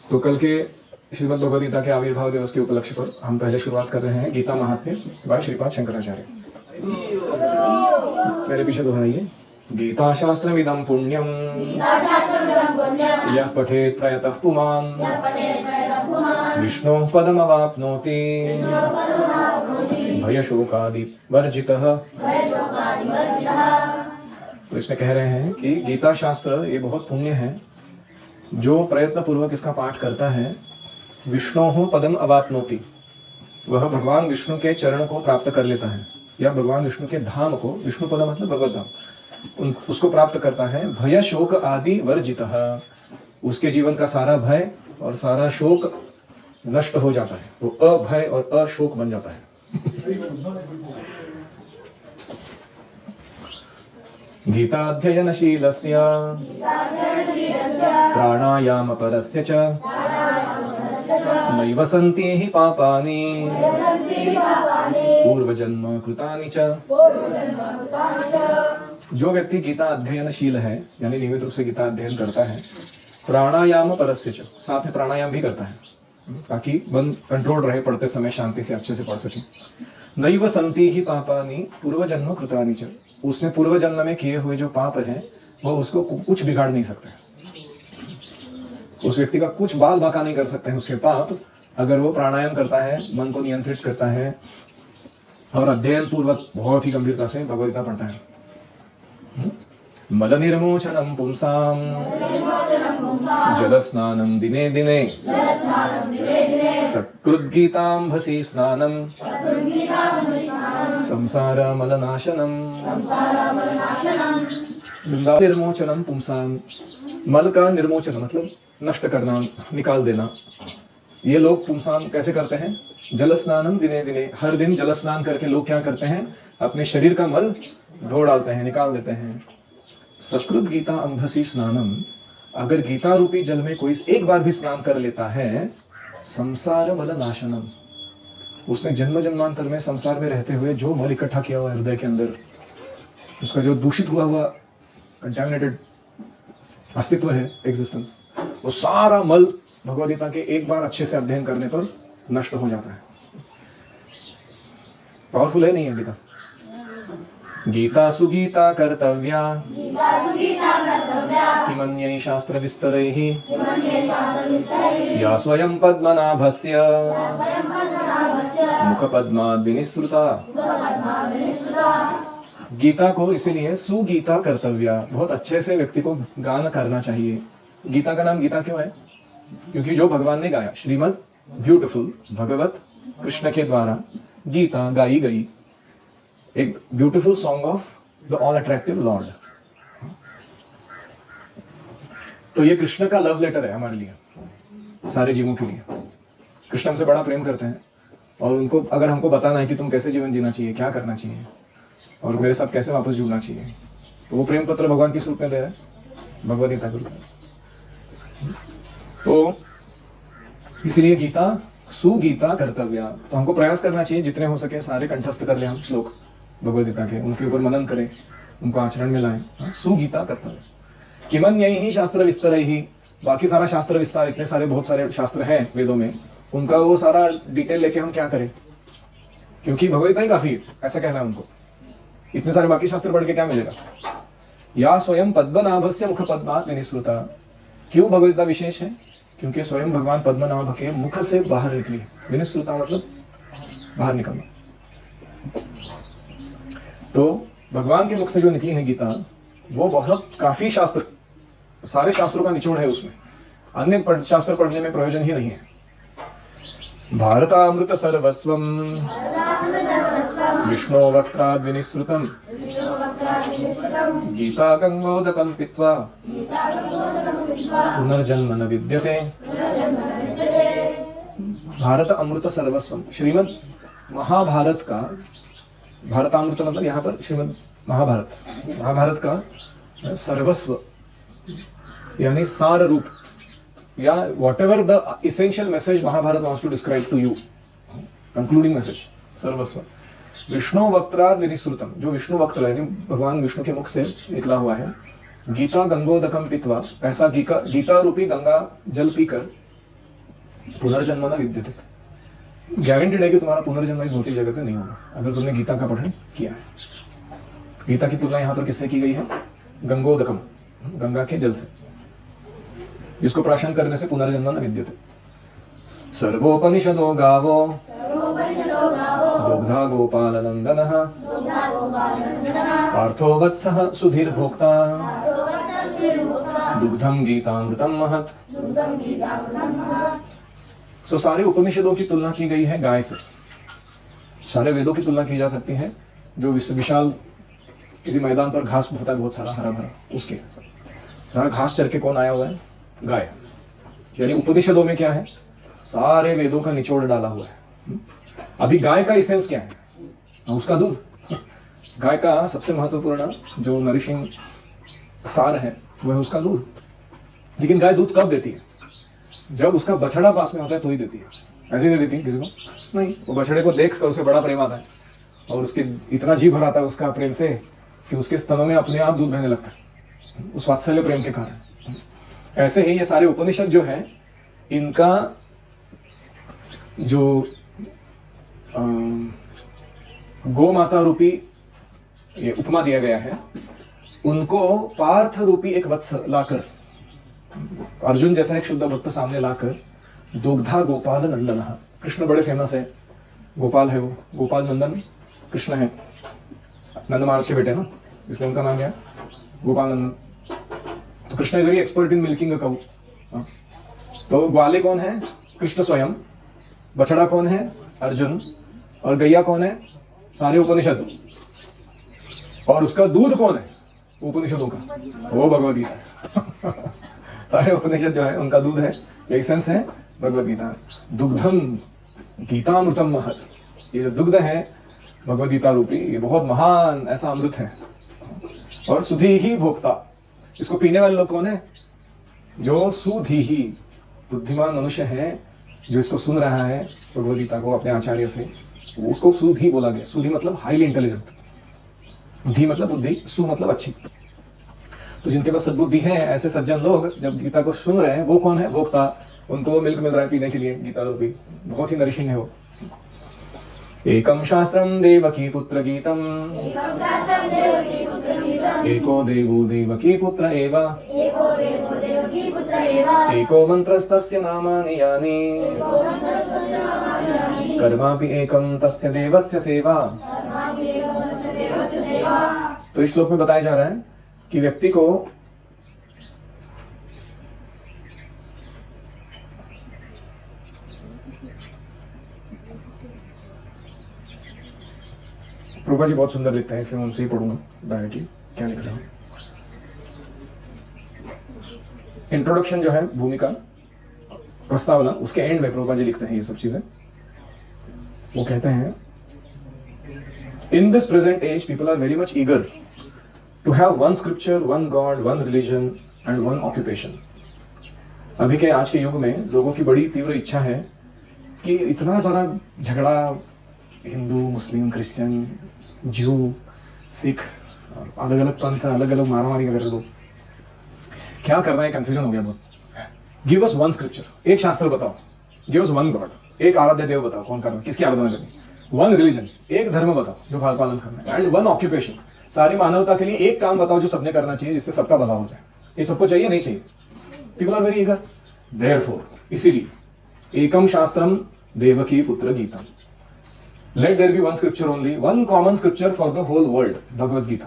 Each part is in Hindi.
तो कल के श्रीमद् भगवद गीता के आविर्भाव दिवस के उपलक्ष्य पर हम पहले शुरुआत कर रहे हैं गीता महात्म्य बाय श्रीपाद शंकराचार्य। मेरे पीछे दोहराइए। गीता शास्त्रमिदं पुण्यं यः पठेत् प्रयतः पुमान् विष्णोः पदमवाप्नोति भयशोकादि वर्जितः। तो इसमें कह रहे हैं कि गीता शास्त्र ये बहुत पुण्य है, जो प्रयत्न पूर्वक इसका पाठ करता है विष्णोः पदम अवाप्नोति, वह भगवान विष्णु के चरण को प्राप्त कर लेता है, या भगवान विष्णु के धाम को, विष्णु पद मतलब भगवत धाम, उसको प्राप्त करता है। भय शोक आदि वर्जितः, उसके जीवन का सारा भय और सारा शोक नष्ट हो जाता है, वो अभय और अशोक बन जाता है। गीताध्ययनशीलस्य प्राणायामपरस्य च नैव सन्ति हि पापानि पूर्वजन्म कृतानि च। जो व्यक्ति गीता अध्ययनशील है, यानी नियमित रूप से गीता अध्ययन करता है, प्राणायाम परस्य च, साथ में प्राणायाम भी करता है ताकि मन कंट्रोल रहे, पढ़ते समय शांति से अच्छे से पढ़ सके। नैव सन्ति हि पापानि पूर्वजन्म कृतानि च, उसने पूर्व जन्म में किए हुए जो पाप हैं वो उसको कुछ बिगाड़ नहीं सकते, उस व्यक्ति का कुछ बाल बाका नहीं कर सकते हैं उसके पाप, अगर वो प्राणायाम करता है, मन को नियंत्रित करता है और अध्ययन पूर्वक बहुत ही गंभीरता से भगवद गीता पढ़ता है। मल निर्मोचनम पुंसाम जल स्नानम दिने दिने सकृद्गीतांभसी स्नानम संसार मलनाशनम। निर्मोचनम पुंसाम, मल का निर्मोचन मतलब नष्ट करना, निकाल देना। ये लोग पुंसाम कैसे करते हैं? जल स्नानम दिने दिने, हर दिन जल स्नान करके लोग क्या करते हैं? अपने शरीर का मल धो डालते हैं, निकाल देते हैं। सकृत गीता अंभसी स्नानम, अगर गीता रूपी जल में कोई एक बार भी स्नान कर लेता है, संसार मल नाशनम, उसने जन्म जन्मांतर में संसार में रहते हुए जो मल इकट्ठा किया हुआ हृदय के अंदर, उसका जो दूषित हुआ कंटेमिनेटेड अस्तित्व है, एग्जिस्टेंस, वो सारा मल भगवद गीता के एक बार अच्छे से अध्ययन करने पर नष्ट हो जाता है। पावरफुल है नहीं है गीता? गीता सुगीता कर्तव्या किमन्यै शास्त्र विस्तरैः या स्वयं पद्मनाभस्य मुखपद्माद् विनिसृता। गीता को इसीलिए सुगीता कर्तव्या, बहुत अच्छे से व्यक्ति को गान करना चाहिए। गीता का नाम गीता क्यों है? क्योंकि जो भगवान ने गाया, श्रीमद् ब्यूटीफुल भगवत कृष्ण के द्वारा गीता गाई गई, एक beautiful song of the all attractive Lord. तो ये कृष्ण का लव लेटर है हमारे लिए, सारे जीवों के लिए। कृष्ण हमसे बड़ा प्रेम करते हैं और उनको अगर हमको बताना है कि तुम कैसे जीवन जीना चाहिए, क्या करना चाहिए और मेरे साथ कैसे वापस जुड़ना चाहिए, तो वो प्रेम पत्र भगवान किस रूप में दे रहे हैं? भगवद गीता के रूप में। तो इसलिए गीता सुगीता कर्तव्या, तो हमको प्रयास करना चाहिए जितने हो सके सारे कंठस्थ कर ले हम श्लोक भगवद गीता के, उनके ऊपर मनन करें, उनको आचरण में लाएं। सुगीता कर्तव्य। किमन्यैः शास्त्र विस्तरैः, बाकी सारा शास्त्र विस्तार, इतने सारे बहुत सारे शास्त्र हैं वेदों में, उनका वो सारा डिटेल लेके हम क्या करें? क्योंकि भगवद गीता ही काफी है, ऐसा कहना है उनको। इतने सारे बाकी शास्त्र पढ़ के क्या मिलेगा? या स्वयं पद्मनाभस्य मुख पद्मात् विनिसृता। क्यों भगवद गीता विशेष है? क्योंकि स्वयं भगवान पद्मनाभ के मुख से बाहर निकली। विनिसृता मतलब बाहर निकलना। तो भगवान के मुख से जो निकली है गीता, वो बहुत काफी शास्त्र, सारे शास्त्रों का निचोड़ है उसमें, अन्य शास्त्र पढ़ने में प्रयोजन ही नहीं है। भारतामृत सर्वस्वम विष्णु वक्त्राद् विनिसृतम गीता गंगोदकं पीत्वा पुनर्जन्म न विद्यते। भारत अमृत सर्वस्वम, श्रीमद् महाभारत का, भारतामृत मतलब यहाँ पर श्रीमद् महाभारत, महाभारत का सर्वस्व यानी सार रूप, या whatever the essential message Mahabharat wants to describe to you, concluding message, सर्वस्व। विष्णु वक्त्राद् विनिसृतम, जो विष्णु वक्त्र यानी भगवान विष्णु के मुख से निकला हुआ है। गीता गंगोदकम पीत्वा, ऐसा गीता रूपी गंगा जल पीकर पुनर्जन्म न विद्यते, गारंटीड है कि तुम्हारा पुनर्जन्म इस भौतिक जगत में नहीं होगा अगर तुमने गीता का पठन किया है। गीता की तुलना यहाँ पर किससे की गई है? गंगोदकम, गंगा के जल से, जिसको प्राशन करने से पुनर्जन्म न विद्यते। सर्वोपनिषदो गावो दुग्धा गोपाल नंदनः पार्थो वत्सः सुधीर भोक्ता दुग्धम गीतामृतम महत्। सो सारे उपनिषदों की तुलना की गई है गाय से, सारे वेदों की तुलना की जा सकती है जो विशाल किसी मैदान पर घास होता है बहुत सारा हरा भरा, उसके सारा घास चर के कौन आया हुआ है? गाय। यानी उपनिषदों में क्या है? सारे वेदों का निचोड़ डाला हुआ है। अभी गाय का इसेंस क्या है? उसका दूध। गाय का सबसे महत्वपूर्ण जो नरिशिंग सार है वह उसका दूध। लेकिन गाय दूध कब देती है? जब उसका बछड़ा पास में होता है तो ही देती है, ऐसे नहीं देती किसी को नहीं। वो बछड़े को देख कर उसे बड़ा प्रेम आता है और उसके इतना जी भर आता है उसका प्रेम से कि उसके स्तनों में अपने आप दूध बहने लगता है उस वात्सल्य प्रेम के कारण। ऐसे ही ये सारे उपनिषद जो है इनका जो गौ माता रूपी ये उपमा दिया गया है, उनको पार्थ रूपी एक वत्स लाकर, अर्जुन जैसा एक शुद्ध भक्त सामने लाकर, दुग्धा गोपाल नंदन, कृष्ण बड़े फेमस है, गोपाल है वो, गोपाल नंदन कृष्ण है, नंद महाराज के बेटे ना, इसलिए उनका नाम क्या है? गोपाल नंदन। तो Krishna is very expert in milking a cow. तो ग्वाले कौन है? कृष्ण स्वयं। बछड़ा कौन है? अर्जुन। और गैया कौन है? सारे उपनिषद। और उसका दूध कौन है उपनिषदों का? वो भगवद गीता। सारे उपनिषद जो है उनका दूध है, एसेंस है भगवद गीता। दुग्धम गीतामृतम महत्, ये जो दुग्ध है भगवद गीता रूपी, ये बहुत महान ऐसा अमृत है। और सुधी ही भोक्ता, इसको पीने वाले लोग कौन है? जो सुधी ही बुद्धिमान मनुष्य है, जो इसको सुन रहा है भगवद गीता को अपने आचार्य से, उसको सुधी बोला गया। सुधी मतलब हाईली इंटेलिजेंट, धी मतलब बुद्धि, सु मतलब अच्छी। तो जिनके पास सद्बुद्धि है, ऐसे सज्जन लोग जब गीता को सुन रहे हैं, वो कौन है? भोक्ता। उनको मिल्क मिल रहा है पीने के लिए गीता रूपी, बहुत ही नरिशिंग है वो। एकम शास्त्रम देवकी पुत्र गीतम, एको देवो देवकी पुत्र एव, एको मंत्रस्तस्य नामानि यानि, कर्मापि एकम तस्य देवस्य सेवा। तो इस श्लोक में बताया जा रहा है कि व्यक्ति को प्रभा जी बहुत सुंदर लिखते हैं, इसलिए मैं उनसे ही पढ़ूंगा डायरेक्टली क्या लिख रहा हूं। इंट्रोडक्शन जो है, भूमिका, प्रस्तावना, उसके एंड में प्रभा जी लिखते हैं ये सब चीजें। वो कहते हैं, in this present age people are very much eager to have one scripture, one God, one religion and one occupation. अभी के आज के युग में लोगों की बड़ी तीव्र इच्छा है कि इतना सारा झगड़ा, हिंदू, मुस्लिम, क्रिश्चियन, जू, सिख, अलग अलग पंथ, अलग अलग मारामारी कर लो, क्या करना है, कंफ्यूजन हो गया बहुत। गिव अस वन स्क्रिप्चर, एक शास्त्र बताओ। गिव अस वन गॉड, एक आराध्य देव बताओ, कौन करना, किसकी आराधना करनी। वन रिलीजन, एक धर्म बताओ जो पालन करना है। एंड वन ऑक्यूपेशन, सारी मानवता के लिए एक काम बताओ जो सबने करना चाहिए, जिससे सबका भला हो जाए। ये सबको चाहिए? नहीं चाहिए। People are very eager. Therefore, इसीलिए एकम शास्त्रम देवकी पुत्र Gita, let there be one scripture only, one common scripture for the whole world, Bhagavad Gita.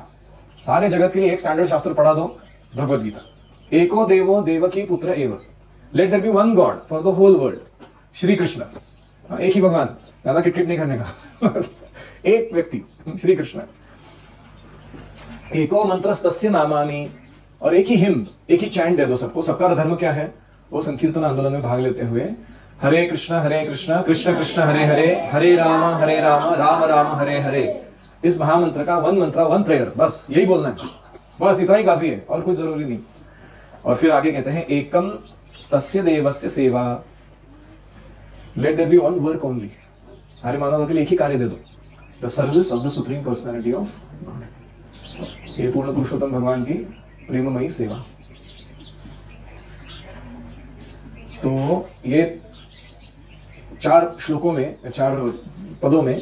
सारे जगत के लिए एक स्टैंडर्ड शास्त्र पढ़ा दो, भगवद गीता। एको देवो देवकी पुत्र एव, let there be one God for the whole world, Shri Krishna. एक ही भगवान, ज्यादा किटकिट नहीं करने का। एक व्यक्ति, श्री कृष्ण। एको मंत्रस्तस्य नामानि, और एक ही हिम, एक ही चैंट दे दो सबको। सबका धर्म क्या है? वो संकीर्तन आंदोलन में भाग लेते हुए हरे कृष्ण कृष्ण कृष्ण हरे हरे, हरे राम राम राम हरे हरे। इस महामंत्र का वन मंत्र, वन प्रेयर, बस यही बोलना है, बस इतना ही काफी है और कुछ जरूरी नहीं। और फिर आगे कहते हैं, एकम तस्य देवस्य सेवा, let there be one work only. सारे मानवों के लिए एक ही कार्य दे दो, the service of the supreme personality of God. ये पूर्ण पुरुषोत्तम भगवान की प्रेममयी सेवा। तो ये 4 श्लोकों में, 4 पदों में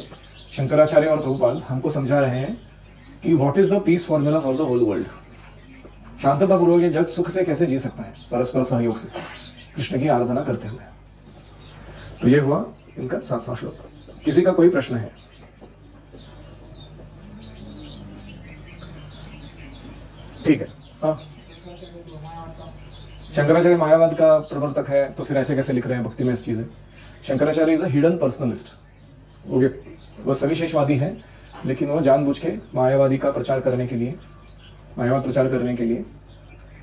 शंकराचार्य और प्रभुपाद हमको समझा रहे हैं कि what is the peace formula for the whole world. शांतता पूर्वक ये जग सुख से कैसे जी सकता है, परस्पर सहयोग से, कृष्ण की आराधना करते हुए। तो ये हुआ इनका 7वां श्लोक। किसी का कोई प्रश्न है? ठीक है। हाँ, शंकराचार्य मायावाद का प्रवर्तक है, तो फिर ऐसे कैसे लिख रहे हैं भक्ति में इस चीजें? Shankaracharya is a hidden personalist. वो सविशेषवादी है, लेकिन वो जानबूझ के मायावादी का प्रचार करने के लिए, मायावाद प्रचार करने के लिए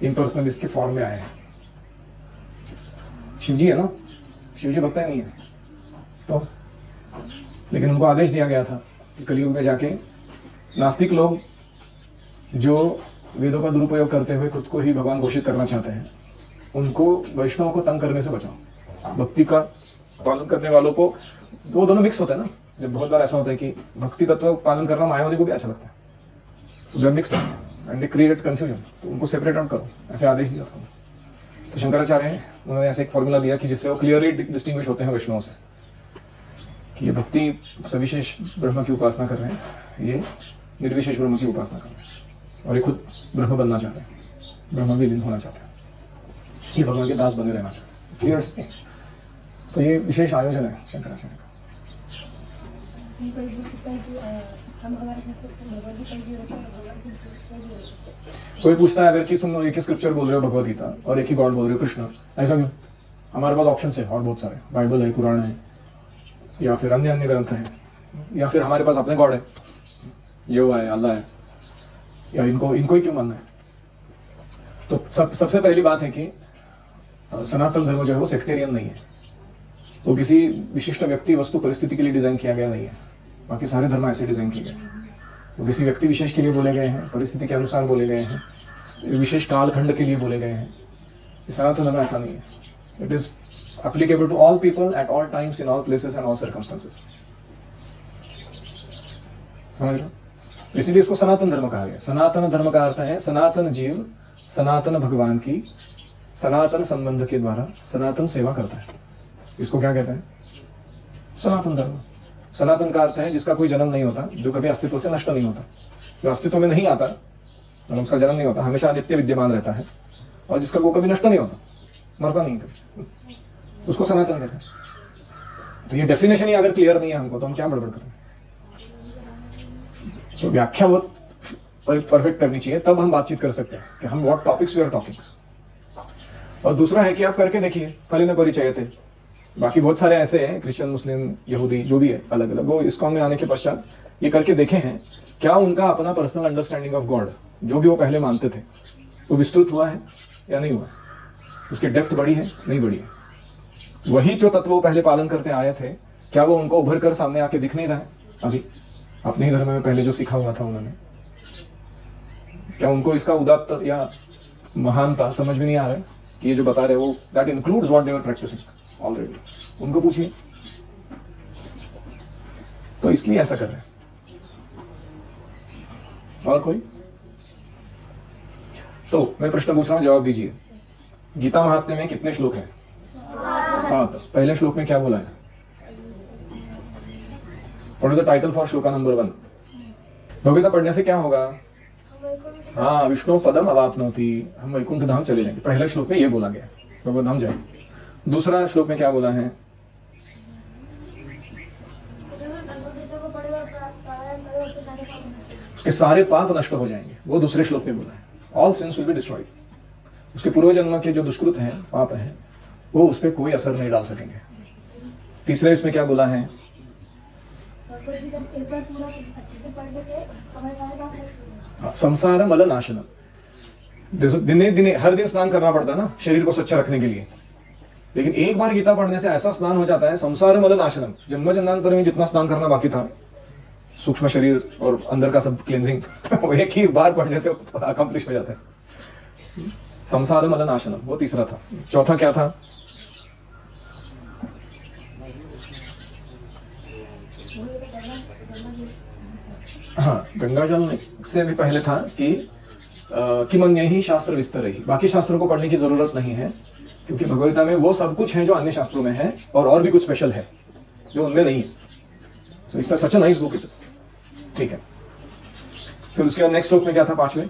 इम्पर्सनलिस्ट के फॉर्म में आए हैं। शिवजी है ना, शिवजी भक्त नहीं है तो, लेकिन उनको आदेश दिया गया था कि कलयुग में जाके नास्तिक लोग जो वेदों का दुरुपयोग करते हुए खुद को ही भगवान घोषित करना चाहते हैं, उनको वैष्णवों को तंग करने से बचाओ। भक्ति का पालन करने वालों को, वो दोनों मिक्स होता है ना। जब बहुत बार ऐसा होता है कि भक्ति तत्व पालन करना मायावादी को भी अच्छा लगता है, तो जब mix and they create confusion, तो उनको सेपरेट आउट करो, ऐसे आदेश दिया था। तो शंकराचार्य हैं, उन्होंने ऐसे एक फॉर्मूला दिया कि जिससे वो क्लियरली डिस्टिंग्विश होते हैं वैष्णवों से, कि ये भक्ति सविशेष ब्रह्म की उपासना कर रहे हैं, ये निर्विशेष ब्रह्म की उपासना कर रहे हैं, और ये खुद ब्रह्म बनना चाहते हैं, ब्रह्म विलीन होना चाहते हैं, ये भगवान के दास बने रहना चाहते हैं। क्लियर? तो ये विशेष आयोजन है शंकराचार्य का। कोई पूछता है अगर कि तुम एक ही स्क्रिप्चर बोल रहे हो भगवद गीता और एक ही गॉड बोल रहे हो कृष्ण, ऐसा क्यों? हमारे पास ऑप्शन है और बहुत सारे, बाइबल है, कुरान है, या फिर अन्य अन्य ग्रंथ हैं, या फिर हमारे पास अपने गॉड है, यहोवा है, अल्लाह है, या इनको ही क्यों मानना है? तो सबसे पहली बात है कि सनातन धर्म जो है वो सेक्टेरियन नहीं है, वो किसी विशिष्ट व्यक्ति, वस्तु, परिस्थिति के लिए डिजाइन किया गया नहीं है। बाकी सारे धर्म ऐसे डिजाइन किए गए, वो किसी व्यक्ति विशेष के लिए बोले गए हैं, परिस्थिति के अनुसार बोले गए हैं, विशेष कालखंड के लिए बोले गए हैं। सनातन धर्म ऐसा नहीं है। It is applicable to all people at all times, in all places and all circumstances. समझ लो, इसीलिए इसको सनातन धर्म कहा गया। सनातन धर्म का अर्थ है सनातन जीव सनातन भगवान की सनातन संबंध के द्वारा सनातन सेवा करता है। इसको क्या कहते हैं? सनातन धर्म। सनातन का अर्थ है जिसका कोई जन्म नहीं होता, जो कभी अस्तित्व से नष्ट नहीं होता, जो अस्तित्व में नहीं आता, मतलब उसका जन्म नहीं होता, हमेशा नित्य विद्यमान रहता है, और जिसका वो कभी नष्ट नहीं होता, मरता नहीं कभी, उसको सनातन कहते हैं। तो ये डेफिनेशन ही अगर क्लियर नहीं है हमको, तो हम क्या बड़बड़ करें? तो व्याख्या बहुत परफेक्ट करनी चाहिए, तब हम बातचीत कर सकते हैं कि हम what topics we are talking. और दूसरा है कि आप करके देखिए, फलिन परिचयते। बाकी बहुत सारे ऐसे हैं, क्रिश्चियन, मुस्लिम, यहूदी, जो भी है अलग अलग, वो इस्कॉन में आने के पश्चात ये करके देखे हैं क्या उनका अपना पर्सनल अंडरस्टैंडिंग ऑफ गॉड, जो भी वो पहले मानते थे, वो विस्तृत हुआ है या नहीं हुआ, उसकी डेप्थ बढ़ी है नहीं बढ़ी है, वही जो तत्व वो पहले पालन करते आए थे, क्या वो उनको उभर कर सामने आके दिख नहीं रहा है अभी अपने ही धर्म में पहले जो सीखा हुआ था उन्होंने? क्या उनको इसका उदात्त या महानता समझ में नहीं आ रहा है कि ये जो बता रहे वो that includes what they were practicing already? उनको पूछिए। तो इसलिए ऐसा कर रहे हैं। और कोई? तो मैं प्रश्न पूछ रहा हूं, जवाब दीजिए। गीता महात्म्य में कितने श्लोक हैं? 7। पहले श्लोक में क्या बोला है? What is the title for shloka number 1? Bhagavad Gita पढ़ने से क्या होगा? हाँ, विष्णु पदम अवाप्नोति, हम वैकुंठ धाम चले जाएंगे। पहले श्लोक में ये बोला गया, भगवत धाम जाए। दूसरा श्लोक में क्या बोला है? उसके सारे पाप नष्ट हो जाएंगे, वो दूसरे श्लोक में बोला है। All since will be destroyed. उसके पूर्व जन्म के जो दुष्कृत हैं, पाप हैं, वो उस पर कोई असर नहीं डाल सकेंगे। तीसरे इसमें क्या बोला है? संसार मल नाशनम। दिने दिने हर दिन स्नान करना पड़ता है ना शरीर को स्वच्छ रखने के लिए, लेकिन एक बार गीता पढ़ने से ऐसा स्नान हो जाता है, संसार मल नाशनम। जन्म जन्मांतर में जितना स्नान करना बाकी था, सूक्ष्म शरीर और अंदर का सब क्लींजिंग, वो एक ही बार पढ़ने से अकम्प्लिश हो जाता है। संसार मल नाशनम, वो तीसरा था। चौथा क्या था? हाँ, गंगाजल से भी पहले था कि मन ही शास्त्र विस्तर ही। बाकी शास्त्रों को पढ़ने की जरूरत नहीं है, क्योंकि भगवद्गीता में वो सब कुछ है जो अन्य शास्त्रों में है, और भी कुछ स्पेशल है। जो उनमें नहीं है। So it's such a nice book it is. ठीक है, फिर उसके बाद नेक्स्ट श्लोक में क्या था, 5वें?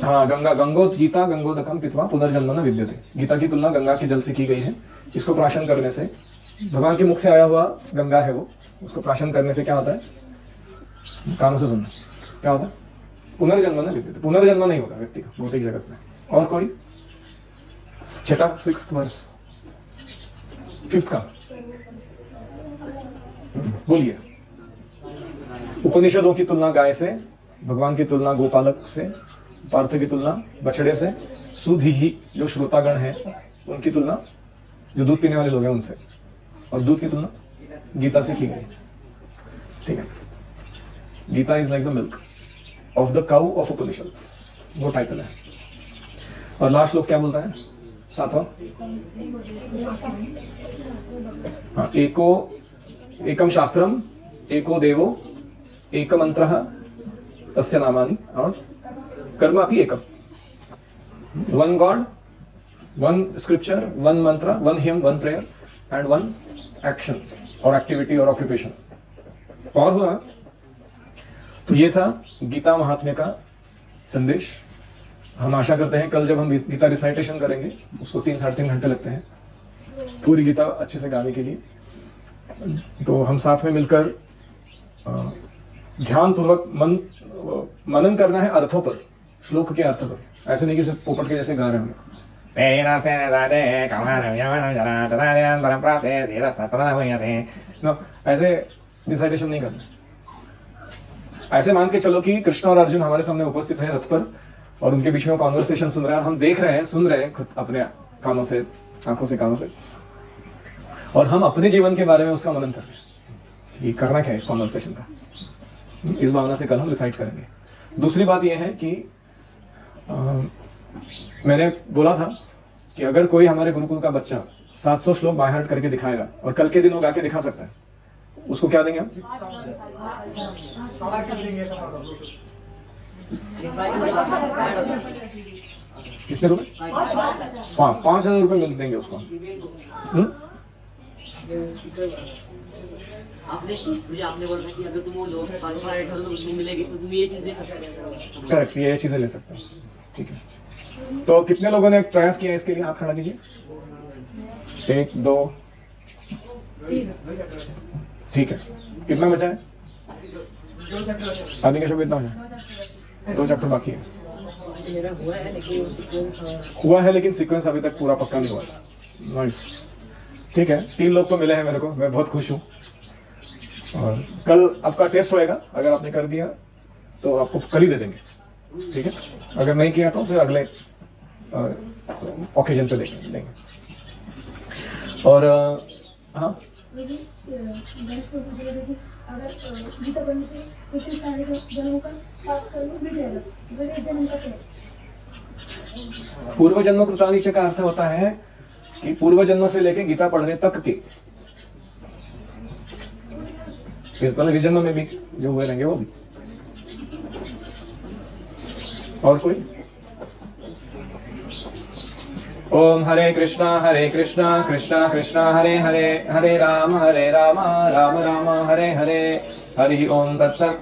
हाँ, गीता गंगोदकम पित्वा पुनर्जन्म न विद्यते। गीता की तुलना गंगा के जल से की गई है। इसको प्राशन करने से, भगवान के मुख से आया हुआ गंगा है वो, उसको प्राशन करने से क्या होता है? कानों से सुनना, क्या होता है? पुनर्जन्म न विद्यते। पुनर्जन्म नहीं होगा व्यक्ति का भौतिक जगत में। और कोई? छठा, 6th वर्स, 5th का बोलिए। उपनिषदों की तुलना गाय से, भगवान की तुलना गोपालक से, पार्थ की तुलना बछड़े से, सुधी ही जो श्रोतागण है उनकी तुलना जो दूध पीने वाले लोग हैं उनसे, और दूध की तुलना गीता से की गई। ठीक है, Gita is like the milk of the cow of Upanishad, वो टाइटल है। और लास्ट लोग क्या बोलता है, 7वां? हाँ, एकम शास्त्रम एको देवो एक मंत्र तस्य नामानि, और कर्म अपि एकम। One God, one scripture, one mantra, one hymn, one prayer and one action और एक्टिविटी और ऑक्यूपेशन। और हुआ तो ये था गीता महात्म्य का संदेश। हम आशा करते हैं कल जब हम गीता रिसाइटेशन करेंगे, उसको 3-3.5 घंटे लगते हैं पूरी गीता अच्छे से गाने के लिए, तो हम साथ में मिलकर ध्यान पूर्वक मनन करना है अर्थों पर, श्लोक के अर्थ पर। ऐसे नहीं कि सिर्फ पोपट के जैसे गा रहे हैं हम, ऐसे रिसाइटेशन नहीं करना। ऐसे मान के चलो कि कृष्ण और अर्जुन हमारे सामने उपस्थित है रथ पर, और उनके बीच में कॉन्वर्सेशन सुन रहे हैं, और हम देख रहे हैं, सुन रहे हैं खुद अपने कानों से, आंखों से, कानों से, और हम अपने जीवन के बारे में उसका मनन कर रहे हैं कि करना क्या है इस कॉन्वर्सेशन का। इस भावना से कल हम रिसाइट करेंगे। दूसरी बात यह है कि मैंने बोला था कि अगर कोई हमारे गुरुकुल का बच्चा 700 श्लोक बाय हार्ट करके दिखाएगा और कल के दिन वो गा के दिखा सकता है, उसको क्या देंगे हम? कितने रुपए? 5,000 रुपए मिल देंगे उसको। आपने बोला कि अगर तुम वो लो 5,000 तो तुम मिलेगी, तो तुम ये चीज दे सकते हो। करेक्ट, ये चीजें ले सकते हैं। ठीक है, तो कितने लोगों ने प्रयास किया इसके लिए? हाथ खड़ा कीजिए। 1, 2, ठीक है। कितना बचा है? आदि का शब्द इतना बचा, 2 चैप्टर बाकी है। हुआ है लेकिन सीक्वेंस अभी तक पूरा पक्का नहीं हुआ। नाइस, ठीक है। 3 लोग तो मिले हैं मेरे को, मैं बहुत खुश हूँ। और कल आपका टेस्ट होएगा, अगर आपने कर दिया तो आपको कल ही दे देंगे, ठीक है। अगर नहीं किया तो फिर अगले ओकेजन पे देंगे। और हाँ, अगर गीता पढ़ने से कुछ सारे जन्मों का पाप कर्म मिट जाएगा, वही जन्म का क्या? पूर्व जन्म कृतानिच का अर्थ होता है कि पूर्व जन्म से लेके गीता पढ़ने तक के, इस जन्म में भी जो हुए रहेंगे वो भी। और कोई? ओम हरे कृष्णा कृष्णा कृष्णा हरे हरे, हरे राम राम राम हरे हरे, हरि ओम तत्सत्।